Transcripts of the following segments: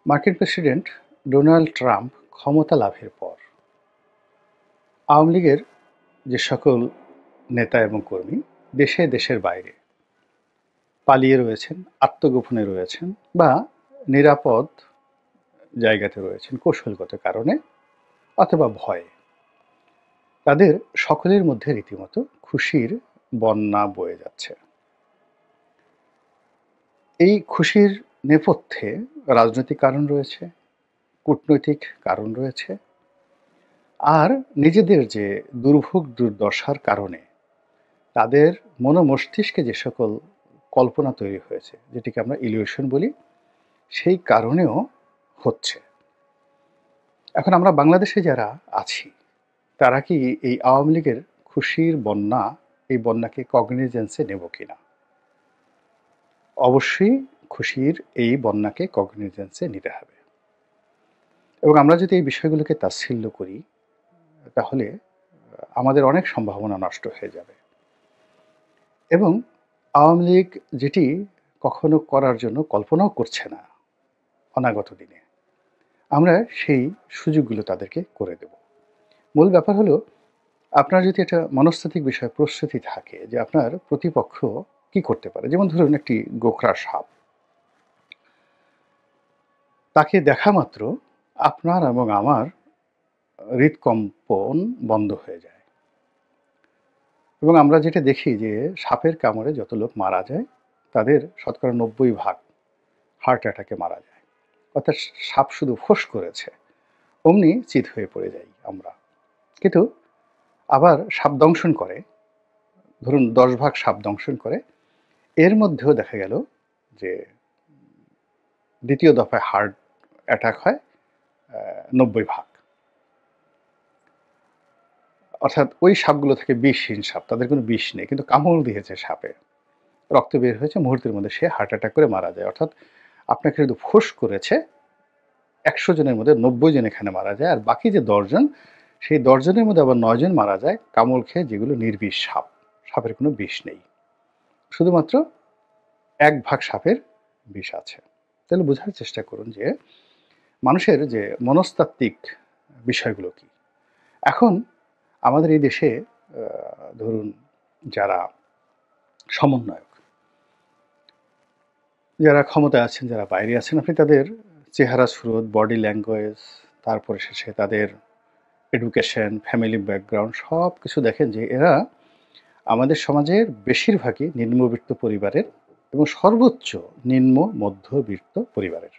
মার্কিন president Donald Trump ক্ষমতা লাভের পর আওয়ামী লীগের যে সকল নেতা এবং কর্মী দেশে দেশের বাইরে পালিয়ে রয়েছেন, আত্মগোপনে রয়েছেন বা নিরাপদ জায়গাতে রয়েছেন কৌশলগত কারণে অথবা ভয়ে, তাদের সকলের মধ্যে রীতিমতো খুশির বন্যা বয়ে যাচ্ছে। এই খুশির নেপথ্যে রাজনৈতিক কারণ রয়েছে, কূটনৈতিক কারণ রয়েছে, আর নিজেদের যে দুর্ভোগ দুর্দশার কারণে তাদের মস্তিষ্কে যে সকল কল্পনা তৈরি হয়েছে, যেটিকে আমরা ইলিউশন বলি, সেই কারণেও হচ্ছে। এখন আমরা বাংলাদেশে যারা আছি তারা কি এই আওয়ামী লীগের খুশির বন্যা, এই বন্যাকে কগনিজেন্সে নেব কিনা? অবশ্যই খুশির এই বন্যাকে কগনিজেন্সে নিতে হবে। এবং আমরা যদি এই বিষয়গুলোকে তাচ্ছিল্য করি তাহলে আমাদের অনেক সম্ভাবনা নষ্ট হয়ে যাবে। এবং আওয়ামী লীগ যেটি কখনো করার জন্য কল্পনাও করছে না অনাগত দিনে, আমরা সেই সুযোগগুলো তাদেরকে করে দেব। মূল ব্যাপার হলো, আপনার যদি একটা মনস্তাত্ত্বিক বিষয়ে প্রস্তুতি থাকে যে আপনার প্রতিপক্ষ কি করতে পারে, যেমন ধরুন একটি গোখরা সাপ, তাকে দেখা মাত্র আপনার এবং আমার হৃদকম্পন বন্ধ হয়ে যায়। এবং আমরা যেটা দেখি যে সাপের কামড়ে যত লোক মারা যায় তাদের শতকরা 90% হার্ট অ্যাটাকে মারা যায়। অর্থাৎ সাপ শুধু ফোঁস করেছে অমনি চিত হয়ে পড়ে যাই আমরা। কিন্তু আবার সাপ দংশন করে, ধরুন 10 ভাগ সাপ দংশন করে, এর মধ্যেও দেখা গেল যে দ্বিতীয় দফায় হার্ট অ্যাটাক হয় 90 ভাগ। অর্থাৎ ওই সাপগুলো থেকে বিষহীন সাপ, তাদের কোনো বিষ নেই, কিন্তু কামড় দিয়েছে সাপে, রক্ত বের হয়েছে, মুহূর্তের মধ্যে সে হার্ট অ্যাটাক করে মারা যায়। অর্থাৎ আপনাকে শুধু ফোঁস করেছে, 100 জনের মধ্যে 90 জন এখানে মারা যায়, আর বাকি যে 10 জন, সেই 10 জনের মধ্যে আবার 9 জন মারা যায় কামড় খেয়ে, যেগুলো নির্বিষ সাপ, সাপের কোনো বিষ নেই, শুধুমাত্র 1 ভাগ সাপের বিষ আছে। তাহলে বোঝার চেষ্টা করুন যে মানুষের যে মনস্তাত্ত্বিক বিষয়গুলো কি। এখন আমাদের এই দেশে ধরুন যারা সমন্বয়ক, যারা ক্ষমতায় আছেন, যারা বাইরে আছেন, আপনি তাদের চেহারা সুরত, বডি ল্যাঙ্গুয়েজ, তারপরে শেষে তাদের এডুকেশন, ফ্যামিলি ব্যাকগ্রাউন্ড সব কিছু দেখেন যে এরা আমাদের সমাজের বেশিরভাগই নিম্নবিত্ত পরিবারের এবং সর্বোচ্চ নিম্ন মধ্যবিত্ত পরিবারের,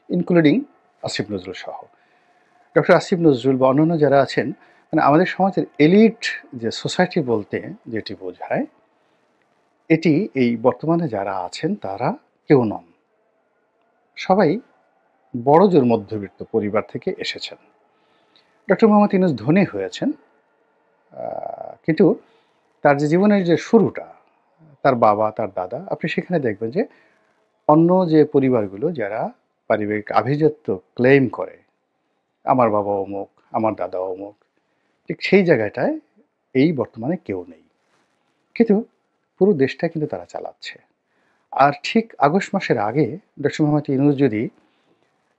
ইনক্লুডিং আসিফ নজরুল সহ। ডক্টর আসিফ নজরুল বা অন্যান্য যারা আছেন, মানে আমাদের সমাজের এলিট যে সোসাইটি বলতে যেটি বোঝায়, এটি এই বর্তমানে যারা আছেন তারা কেউ নন, সবাই বড়জোর মধ্যবিত্ত পরিবার থেকে এসেছেন। ডক্টর মোহাম্মদ ইউনূস ধনী হয়েছেন, কিন্তু তার যে জীবনের যে শুরুটা, তার বাবা, তার দাদা, আপনি সেখানে দেখবেন যে অন্য যে পরিবারগুলো যারা পারিবারিক আভিজাত্য ক্লেম করে, আমার বাবা অমুক, আমার দাদা অমুক, ঠিক সেই জায়গাটায় এই বর্তমানে কেউ নেই। কিন্তু পুরো দেশটা কিন্তু তারা চালাচ্ছে। আর ঠিক আগস্ট মাসের আগে ডক্টর মোহাম্মদ ইউনূস যদি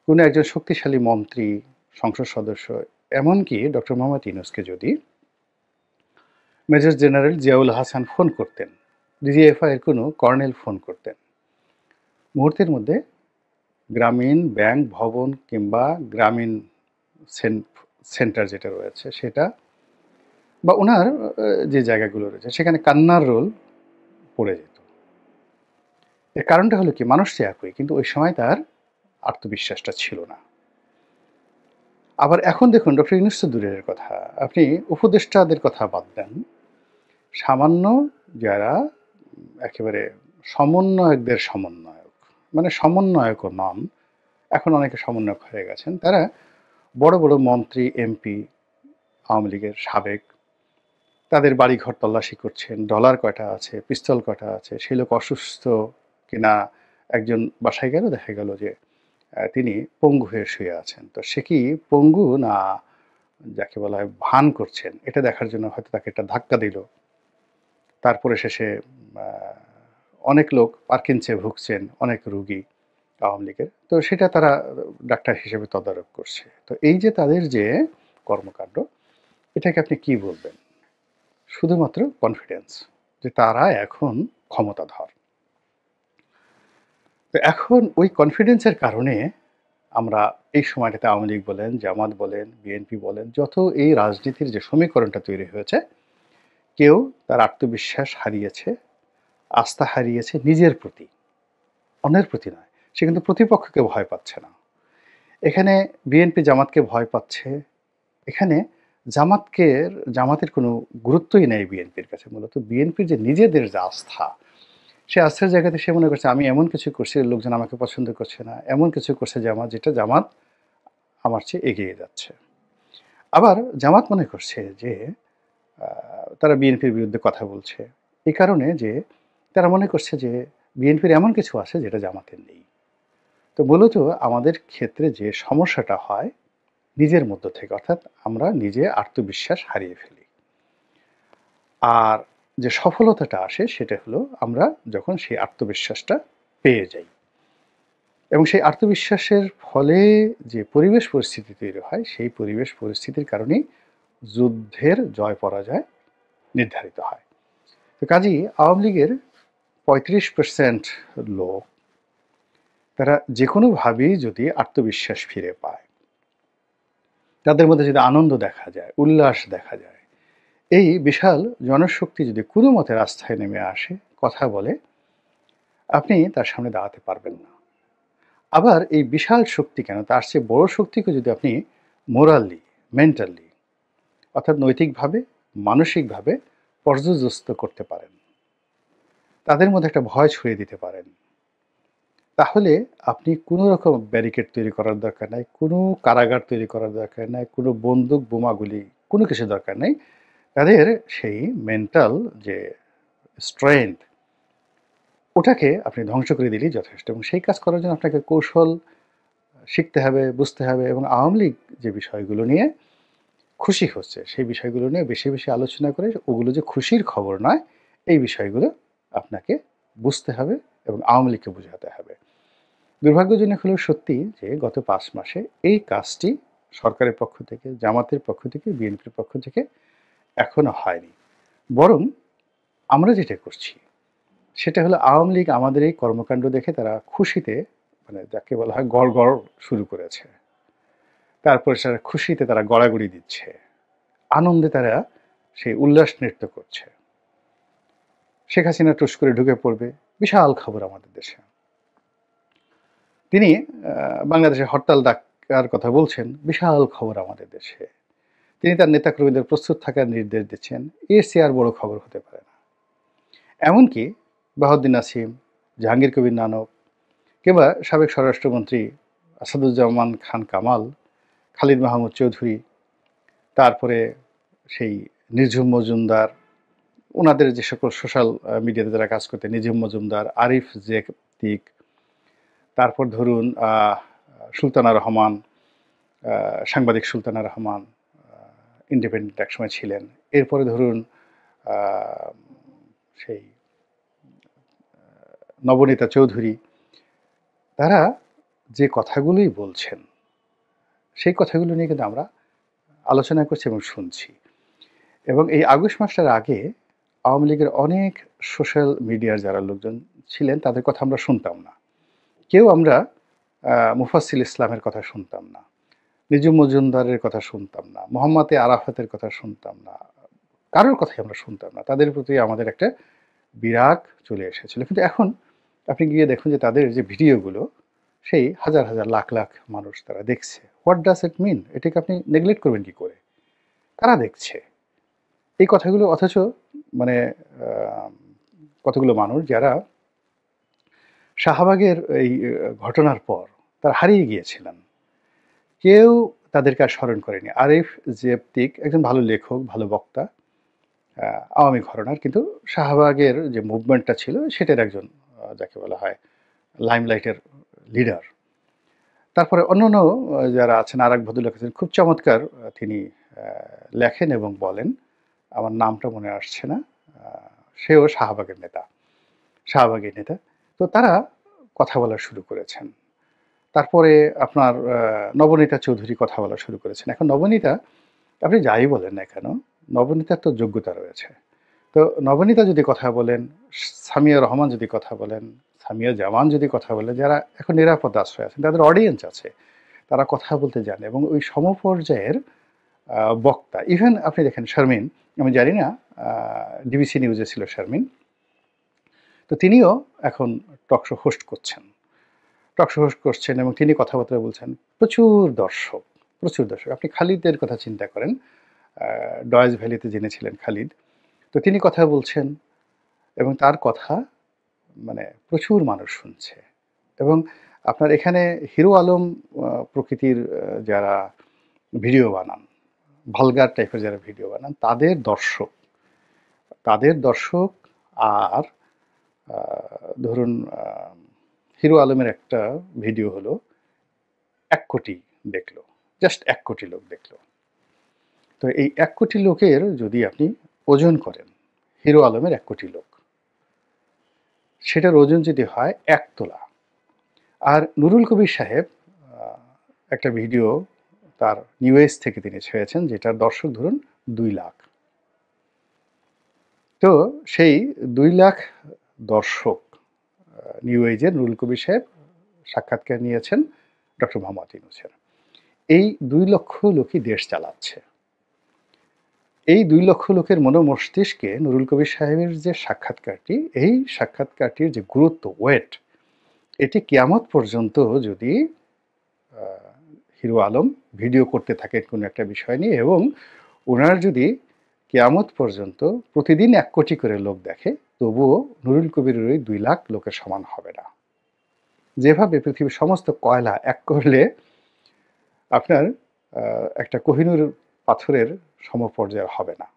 কোনো একজন শক্তিশালী মন্ত্রী, সংসদ সদস্য, এমনকি ডক্টর মোহাম্মদ ইউনূসকে যদি major general Ziaul Hasan phone করতেন, ডিজিএফআই এর কোনো কর্নেল ফোন করতেন, মুহূর্তের মধ্যে গ্রামীণ ব্যাংক ভবন কিংবা গ্রামীণ সেন্টার যেটা রয়েছে সেটা, বা ওনার যে জায়গাগুলো রয়েছে সেখানে কান্নার রোল পড়ে যেত। এর কারণটা হলো কি, মানুষ তো একই, কিন্তু ওই সময় তার আত্মবিশ্বাসটা ছিল না। আবার এখন দেখুন, ডক্টর ইউনূস তো দূরের কথা, আপনি উপদেষ্টাদের কথা বাদ দেন, সামান্য যারা একেবারে সমন্বয়কদের সমন্বয়ক, মানে সমন্বয়কও নন, এখন অনেকে সমন্বয়ক হয়ে গেছেন, তারা বড় বড় মন্ত্রী, এমপি, আওয়ামী লীগের সাবেক, তাদের বাড়িঘর তল্লাশি করছেন, ডলার কয়টা আছে, পিস্তল কয়টা আছে, সেই লোক অসুস্থ কিনা, একজন বাসায় গেল, দেখা গেল যে তিনি পঙ্গু হয়ে শুয়ে আছেন, তো সে কি পঙ্গু না যাকে বলা হয় ভান করছেন, এটা দেখার জন্য হয়তো তাকে একটা ধাক্কা দিল। তারপরে শেষে অনেক লোক পার্কিনসে ভুগছেন, অনেক রুগী, আওয়ামী লীগের। তো সেটা তারা ডাক্তার হিসেবে তদারক করছে। তো এই যে তাদের যে কর্মকাণ্ড, এটাকে আপনি কি বলবেন? শুধুমাত্র কনফিডেন্স যে তারা এখন ক্ষমতাধর। তো এখন ওই কনফিডেন্সের কারণে আমরা এই সময়টাতে আওয়ামী লীগ বলেন, জামাত বলেন, বিএনপি বলেন, যত এই রাজনীতির যে সমীকরণটা তৈরি হয়েছে, কেউ তার আত্মবিশ্বাস হারিয়েছে, আস্থা হারিয়েছে নিজের প্রতি, অন্যের প্রতি নয়। সে কিন্তু প্রতিপক্ষকে ভয় পাচ্ছে না। এখানে বিএনপি জামাতকে ভয় পাচ্ছে। এখানে জামাতের কোনো গুরুত্বই নেই বিএনপির কাছে। মূলত বিএনপির যে নিজেদের যে আস্থা, সে আস্থার জায়গাতে সে মনে করছে আমি এমন কিছু করছি লোকজন আমাকে পছন্দ করছে না, এমন কিছু করছে জামাত যেটা জামাত আমার চেয়ে এগিয়ে যাচ্ছে। আবার জামাত মনে করছে যে তারা বিএনপির বিরুদ্ধে কথা বলছে এই কারণে যে তারা মনে করছে যে বিএনপির এমন কিছু আছে যেটা জামাতের নেই। তো মূলত আমাদের ক্ষেত্রে যে সমস্যাটা হয় নিজের মধ্য থেকে, অর্থাৎ আমরা নিজে আত্মবিশ্বাস হারিয়ে ফেলি। আর যে সফলতাটা আসে সেটা হলো আমরা যখন সেই আত্মবিশ্বাসটা পেয়ে যাই, এবং সেই আত্মবিশ্বাসের ফলে যে পরিবেশ পরিস্থিতি তৈরি হয় সেই পরিবেশ পরিস্থিতির কারণেই যুদ্ধের জয় পরাজয় নির্ধারিত হয়। তো কাজেই আওয়ামী লীগের ৩৫% লোক তারা যে কোনোভাবেই যদি আত্মবিশ্বাস ফিরে পায়, তাদের মধ্যে যদি আনন্দ দেখা যায়, উল্লাস দেখা যায়, এই বিশাল জনশক্তি যদি কোনো মতে রাস্তায় নেমে আসে, কথা বলে, আপনি তার সামনে দাঁড়াতে পারবেন না। আবার এই বিশাল শক্তি কেন, তার চেয়ে বড় শক্তিকে যদি আপনি মোরালি, মেন্টালি, অর্থাৎ নৈতিকভাবে, মানসিকভাবে পর্যদস্ত করতে পারেন, তাদের মধ্যে একটা ভয় ছড়িয়ে দিতে পারেন, তাহলে আপনি কোনো রকম ব্যারিকেড তৈরি করার দরকার নাই, কোনো কারাগার তৈরি করার দরকার নাই, কোনো বন্দুক বোমাগুলি কোনো কিছু দরকার নেই। তাদের সেই মেন্টাল যে স্ট্রেংথ, ওটাকে আপনি ধ্বংস করে দিলেই যথেষ্ট। এবং সেই কাজ করার জন্য আপনাকে কৌশল শিখতে হবে, বুঝতে হবে। এবং আওয়ামী লীগ যে বিষয়গুলো নিয়ে খুশি হচ্ছে সেই বিষয়গুলো নিয়ে বেশি বেশি আলোচনা করে ওগুলো যে খুশির খবর নয়, এই বিষয়গুলো আপনাকে বুঝতে হবে এবং আওয়ামী লীগকে বোঝাতে হবে। দুর্ভাগ্যজনক হলেও সত্যি যে গত ৫ মাসে এই কাজটি সরকারের পক্ষ থেকে, জামাতের পক্ষ থেকে, বিএনপির পক্ষ থেকে এখনো হয়নি। বরং আমরা যেটা করছি সেটা হলো আওয়ামী লীগ আমাদের এই কর্মকাণ্ড দেখে তারা খুশিতে, মানে যাকে বলা হয় গড় শুরু করেছে। তারপরে সেটা খুশিতে তারা গড়াগড়ি দিচ্ছে, আনন্দে তারা সেই উল্লাস নৃত্য করছে। শেখ হাসিনা টুস করে ঢুকে পড়বে, বিশাল খবর আমাদের দেশে। তিনি বাংলাদেশে হরতাল ডাকার কথা বলছেন, বিশাল খবর আমাদের দেশে। তিনি তার নেতাকর্মীদের প্রস্তুত থাকার নির্দেশ দিচ্ছেন, এর চেয়ে আর বড় খবর হতে পারে না। এমনকি বাহাউদ্দিন নাসিম, জাহাঙ্গীর কবির নানক, কিংবা সাবেক স্বরাষ্ট্রমন্ত্রী আসাদুজ্জামান খান কামাল, খালিদ মাহমুদ চৌধুরী, তারপরে সেই নিঝুম মজুমদার, ওনাদের যে সকল সোশ্যাল মিডিয়াতে যারা কাজ করতেন, নিঝুম মজুমদার, আরিফ জেতিক, তারপর ধরুন সুলতানা রহমান, সাংবাদিক সুলতানা রহমান, ইন্ডিপেন্ডেন্ট একসময় ছিলেন। এরপরে ধরুন সেই নবনীতা চৌধুরী, তারা যে কথাগুলোই বলছেন সেই কথাগুলো নিয়ে কিন্তু আমরা আলোচনা করছি এবং শুনছি। এবং এই আগস্ট মাসটার আগে আওয়ামী লীগের অনেক সোশ্যাল মিডিয়ার যারা লোকজন ছিলেন তাদের কথা আমরা শুনতাম না। কেউ আমরা মুফাসিল ইসলামের কথা শুনতাম না, নিজুম মজুমদারের কথা শুনতাম না, মোহাম্মদ আরাফাতের কথা শুনতাম না, কারোর কথাই আমরা শুনতাম না। তাদের প্রতি আমাদের একটা বিরাগ চলে এসেছিল। কিন্তু এখন আপনি গিয়ে দেখুন যে তাদের যে ভিডিওগুলো সেই হাজার হাজার লাখ লাখ মানুষ তারা দেখছে। হোয়াট ডাজ ইট মিন? এটাকে আপনি নেগলেক্ট করবেন কি করে? কারা দেখছে এই কথাগুলো? অথচ মানে কতগুলো মানুষ যারা শাহবাগের এই ঘটনার পর তারা হারিয়ে গিয়েছিলেন, কেউ তাদেরকে আর স্মরণ করেনি। আরিফ জেবতিক একজন ভালো লেখক, ভালো বক্তা, আওয়ামী ঘরানার, কিন্তু শাহবাগের যে মুভমেন্টটা ছিল সেটার একজন যাকে বলা হয় লাইমলাইটের লিডার। তারপরে অন্যান্য যারা আছেন, আর এক ভদ্রলোক আছেন খুব চমৎকার, তিনি লেখেন এবং বলেন, আমার নামটা মনে আসছে না, সেও শাহবাগের নেতা, শাহবাগের নেতা। তো তারা কথা বলা শুরু করেছেন। তারপরে আপনার নবনীতা চৌধুরী কথা বলা শুরু করেছেন। এখন নবনীতা আপনি যাই বলেন না কেন, নবনীতার তো যোগ্যতা রয়েছে। তো নবনীতা যদি কথা বলেন, সামিয়া রহমান যদি কথা বলেন, সামিয়া জামান যদি কথা বলেন, যারা এখন নিরাপদ আশ্রয় আছেন, তাদের অডিয়েন্স আছে। তারা কথা বলতে জানে এবং ওই সমপর্যায়ের বক্তা। ইভেন আপনি দেখেন শারমিন, আমি জানি না ডিবিসি নিউজে ছিল শারমিন। তো তিনিও এখন টক শো হোস্ট করছেন। টক শো হোস্ট করছেন এবং তিনি কথাবার্তা বলছেন। প্রচুর দর্শক, প্রচুর দর্শক। আপনি খালিদের কথা চিন্তা করেন, ডয়েজ ভ্যালিতে জেনেছিলেন খালিদ। তো তিনি কথা বলছেন এবং তার কথা মানে প্রচুর মানুষ শুনছে। এবং আপনার এখানে হিরো আলম প্রকৃতির যারা ভিডিও বানান, ভালগার টাইপের যারা ভিডিও বানান, তাদের দর্শক আর ধরুন হিরো আলমের একটা ভিডিও হলো 1 কোটি দেখলো, জাস্ট 1 কোটি লোক দেখলো। তো এই 1 কোটি লোকের যদি আপনি ওজন করেন, হিরো আলমের 1 কোটি লোক, সেটার ওজন যদি হয় 1 তোলা। আর নুরুল কবির সাহেব একটা ভিডিও তার নিউএস থেকে তিনি ছেড়েছেন, যেটার দর্শক ধরুন 2 লাখ। তো সেই 2 লাখ দর্শক নিউ এজের নুরুল কবির সাহেব সাক্ষাৎকার নিয়েছেন ডক্টর মোহাম্মদ ইউনূসের। এই 2 লক্ষ লোকই দেশ চালাচ্ছে। এই 2 লক্ষ লোকের মস্তিষ্কে নুরুল কবির সাহেবের যে সাক্ষাৎকারটি, এই সাক্ষাৎকারটির যে গুরুত্ব, ওয়েট, এটি কিয়ামত পর্যন্ত যদি হিরো আলম ভিডিও করতে থাকেন কোনো একটা বিষয় নিয়ে, এবং ওনার যদি কিয়ামত পর্যন্ত প্রতিদিন 1 কোটি করে লোক দেখে, তবুও নুরুল কবিরের ওই 2 লাখ লোকের সমান হবে না। যেভাবে পৃথিবীর সমস্ত কয়লা এক করলে আপনার একটা কোহিনূর পাথরের সমপর্যায়ের হবে না,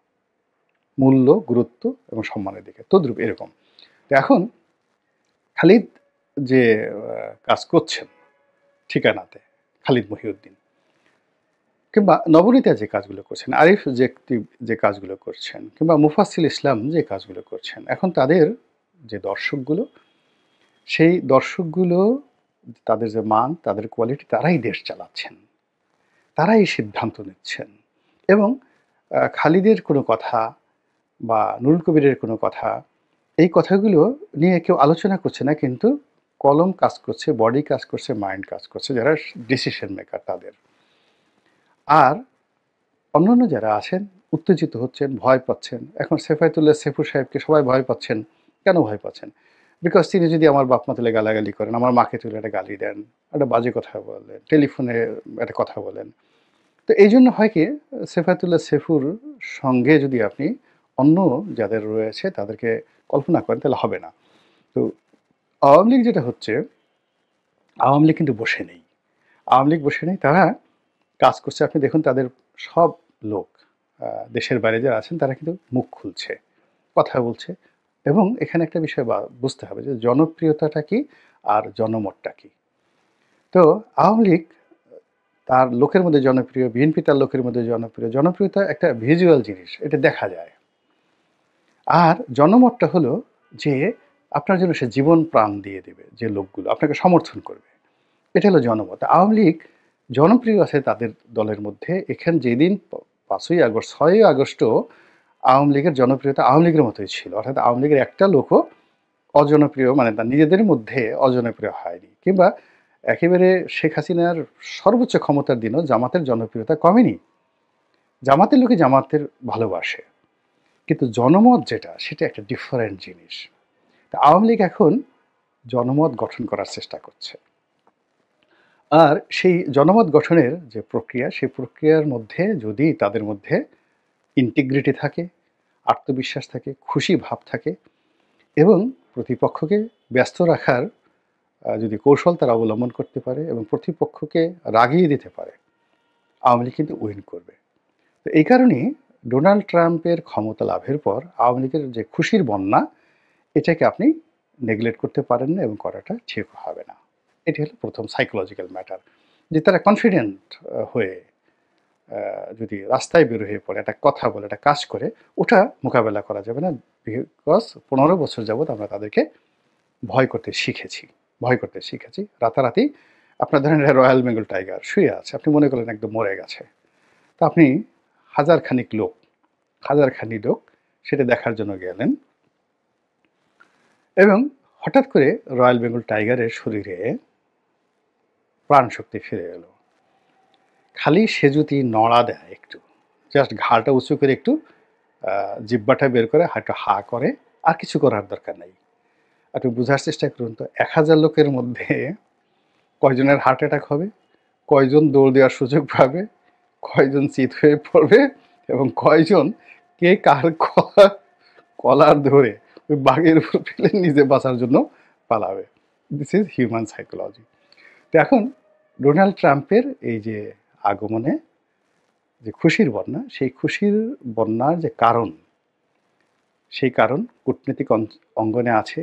মূল্য, গুরুত্ব এবং সম্মানের দিকে তদ্রূপ এরকম। তো এখন খালিদ যে কাজ করছেন ঠিকানাতে, খালিদ মহিউদ্দিন, কিংবা নবনীতা যে কাজগুলো করছেন, আরিফ যে কাজগুলো করছেন, কিংবা মুফাসসিল ইসলাম যে কাজগুলো করছেন, এখন তাদের যে দর্শকগুলো, সেই দর্শকগুলো, তাদের যে মান, তাদের কোয়ালিটি, তারাই দেশ চালাচ্ছেন, তারাই সিদ্ধান্ত নিচ্ছেন। এবং খালিদের কোনো কথা বা নুরুল কবিরের কোনো কথা, এই কথাগুলো নিয়ে কেউ আলোচনা করছে না, কিন্তু কলম কাজ করছে, বডি কাজ করছে, মাইন্ড কাজ করছে, যারা ডিসিশন মেকার তাদের। আর অন্যান্য যারা আছেন উত্তেজিত হচ্ছেন, ভয় পাচ্ছেন। এখন সেফায়েতুল্লাহ সেফু সাহেবকে সবাই ভয় পাচ্ছেন। কেন ভয় পাচ্ছেন? বিকজ তিনি যদি আমার বাপ মা তুলে গালাগালি করেন, আমার মাকে তুলে একটা গালি দেন, একটা বাজে কথা বলেন, টেলিফোনে একটা কথা বলেন। তো এই জন্য হয় কি, সেফায়েতুল্লাহ সেফুর সঙ্গে যদি আপনি অন্য যাদের রয়েছে তাদেরকে কল্পনা করেন, তাহলে হবে না। তো আওয়ামী লীগ যেটা হচ্ছে, আওয়ামী লীগ কিন্তু বসে নেই। আওয়ামী লীগ বসে নেই, তারা কাজ করছে। আপনি দেখুন তাদের সব লোক দেশের বাইরে যারা আছেন, তারা কিন্তু মুখ খুলছে, কথা বলছে। এবং এখানে একটা বিষয় বুঝতে হবে যে জনপ্রিয়তাটা কি আর জনমতটা কি। তো আওয়ামী লীগ তার লোকের মধ্যে জনপ্রিয়, বিএনপি তার লোকের মধ্যে জনপ্রিয়। জনপ্রিয়তা একটা ভিজুয়াল জিনিস, এটা দেখা যায়। আর জনমতটা হলো যে আপনার জন্য সে জীবন প্রাণ দিয়ে দেবে, যে লোকগুলো আপনাকে সমর্থন করবে, এটা হলো জনমত। আওয়ামী লীগ জনপ্রিয় আছে তাদের দলের মধ্যে। এখানে যেদিন 5ই আগস্ট, 6ই আগস্টও আওয়ামী লীগের জনপ্রিয়তা আওয়ামী লীগের মতোই ছিল। অর্থাৎ আওয়ামী লীগের একটা লোকও অজনপ্রিয়, মানে তার নিজেদের মধ্যে অজনপ্রিয় হয়নি। কিংবা একেবারে শেখ হাসিনার সর্বোচ্চ ক্ষমতার দিনও জামাতের জনপ্রিয়তা কমেনি। জামাতের লোকে জামাতের ভালোবাসে, কিন্তু জনমত যেটা, সেটা একটা ডিফারেন্ট জিনিস। তা আওয়ামী লীগ এখন জনমত গঠন করার চেষ্টা করছে। আর সেই জনমত গঠনের যে প্রক্রিয়া, সেই প্রক্রিয়ার মধ্যে যদি তাদের মধ্যে ইন্টিগ্রিটি থাকে, আত্মবিশ্বাস থাকে, খুশি ভাব থাকে, এবং প্রতিপক্ষকে ব্যস্ত রাখার যদি কৌশল তারা অবলম্বন করতে পারে এবং প্রতিপক্ষকে রাগিয়ে দিতে পারে, আওয়ামী লীগ কিন্তু উইন করবে। তো এই কারণেই ডোনাল্ড ট্রাম্পের ক্ষমতা লাভের পর আওয়ামী লীগের যে খুশির বন্যা, এটাকে আপনি নেগলেক্ট করতে পারেন না এবং করাটা ঠিক হবে না। এটি হলো প্রথম সাইকোলজিক্যাল ম্যাটার, যে তারা কনফিডেন্ট হয়ে যদি রাস্তায় বের হয়ে পড়ে, একটা কথা বলে, একটা কাজ করে, ওটা মোকাবেলা করা যাবে না। বিকজ 15 বছর যাবৎ আমরা তাদেরকে ভয় করতে শিখেছি। রাতারাতি আপনার ধরেন এটা রয়্যাল বেঙ্গল টাইগার শুয়ে আছে, আপনি মনে করলেন একদম মরে গেছে। তো আপনি হাজারখানি লোক সেটা দেখার জন্য গেলেন, এবং হঠাৎ করে রয়্যাল বেঙ্গল টাইগারের শরীরে প্রাণশক্তি ফিরে এলো। খালি সে যদি নড়া দেয় একটু, জাস্ট ঘাড়টা উঁচু করে একটু জিহ্বাটা বের করে একটু হা করে, আর কিছু করার দরকার নেই। আপনি বোঝার চেষ্টা করুন তো, 1000 লোকের মধ্যে কয়জনের হার্ট অ্যাটাক হবে, কয়জন দৌড় দেওয়ার সুযোগ পাবে, কয়জন চিত হয়ে পড়বে, এবং কয়জন কে কার কলার ধরে ওই বাঘের উপর ফেলে নিজে বাঁচার জন্য পালাবে। This is human psychology. তো এখন ডোনাল্ড ট্রাম্পের এই যে আগমনে যে খুশির বন্যা, সেই খুশির বন্যার যে কারণ, সেই কারণ কূটনৈতিক অঙ্গনে আছে,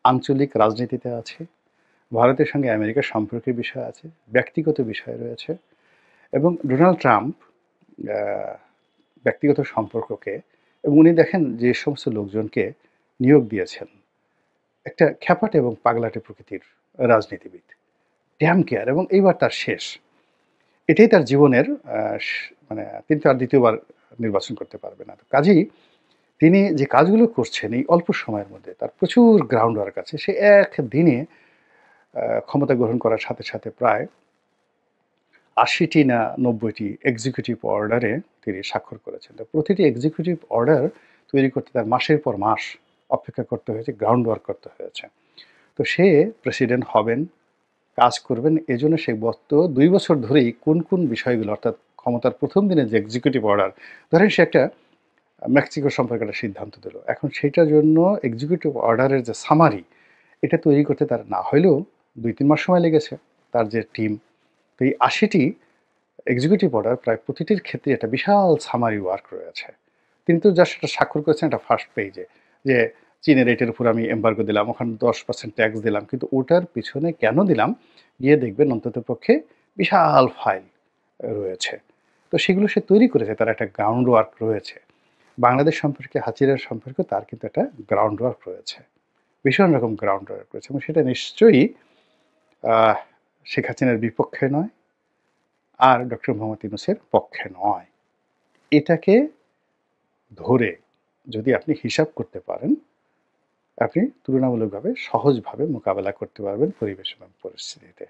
আঞ্চলিক রাজনীতিতে আছে, ভারতের সঙ্গে আমেরিকার সম্পর্কের বিষয় আছে, ব্যক্তিগত বিষয় রয়েছে। এবং ডোনাল্ড ট্রাম্প ব্যক্তিগত সম্পর্ককে, এবং উনি দেখেন যে সমস্ত লোকজনকে নিয়োগ দিয়েছেন, একটা খ্যাপাটে এবং পাগলাটে প্রকৃতির রাজনীতিবিদ, ড্যাম কেয়ার, এবং এইবার তার শেষ। এটাই তার জীবনের মানে তিনি তো আর দ্বিতীয়বার নির্বাচন করতে পারবে না। কাজেই তিনি যে কাজগুলো করছেন এই অল্প সময়ের মধ্যে, তার প্রচুর গ্রাউন্ড ওয়ার্ক আছে। সে একদিনে ক্ষমতা গ্রহণ করার সাথে সাথে প্রায় 80টি না 90টি এক্সিকিউটিভ অর্ডারে তিনি স্বাক্ষর করেছেন। তো প্রতিটি এক্সিকিউটিভ অর্ডার তৈরি করতে তার মাসের পর মাস অপেক্ষা করতে হয়েছে, গ্রাউন্ড ওয়ার্ক করতে হয়েছে। তো সে প্রেসিডেন্ট হবেন, কাজ করবেন, এজন্য সে গত 2 বছর ধরেই কোন কোন বিষয়গুলো, অর্থাৎ ক্ষমতার প্রথম দিনে যে এক্সিকিউটিভ অর্ডার, ধরেন সে একটা মেক্সিকো সম্পর্কে একটা সিদ্ধান্ত দিল, এখন সেইটার জন্য এক্সিকিউটিভ অর্ডারের যে সামারি, এটা তৈরি করতে তার না হলেও 2-3 মাস সময় লেগেছে, তার যে টিম। তো এই 80টি এক্সিকিউটিভ অর্ডার, প্রায় প্রতিটির ক্ষেত্রে একটা বিশাল সামারি ওয়ার্ক রয়েছে। তিনি তো জাস্ট একটা স্বাক্ষর করেছেন একটা ফার্স্ট পেজে, যে চীনের এটার উপর আমি এম্বার্গো দিলাম, ওখানে 10% ট্যাক্স দিলাম, কিন্তু ওটার পিছনে কেন দিলাম, গিয়ে দেখবেন অন্ততপক্ষে বিশাল ফাইল রয়েছে। তো সেগুলো সে তৈরি করেছে, তার একটা গ্রাউন্ড ওয়ার্ক রয়েছে। বাংলাদেশ সম্পর্কে, হাসিনার সম্পর্কে তার কিন্তু একটা গ্রাউন্ড ওয়ার্ক রয়েছে, ভীষণ রকম গ্রাউন্ড ওয়ার্ক রয়েছে, এবং সেটা নিশ্চয়ই শেখ হাসিনার বিপক্ষে নয়, আর ডক্টর মোহাম্মদ ইউনূসের পক্ষে নয়। এটাকে ধরে যদি আপনি হিসাব করতে পারেন, আপনি তুলনামূলকভাবে সহজভাবে মোকাবেলা করতে পারবেন পরিবেশ এবং পরিস্থিতিতে।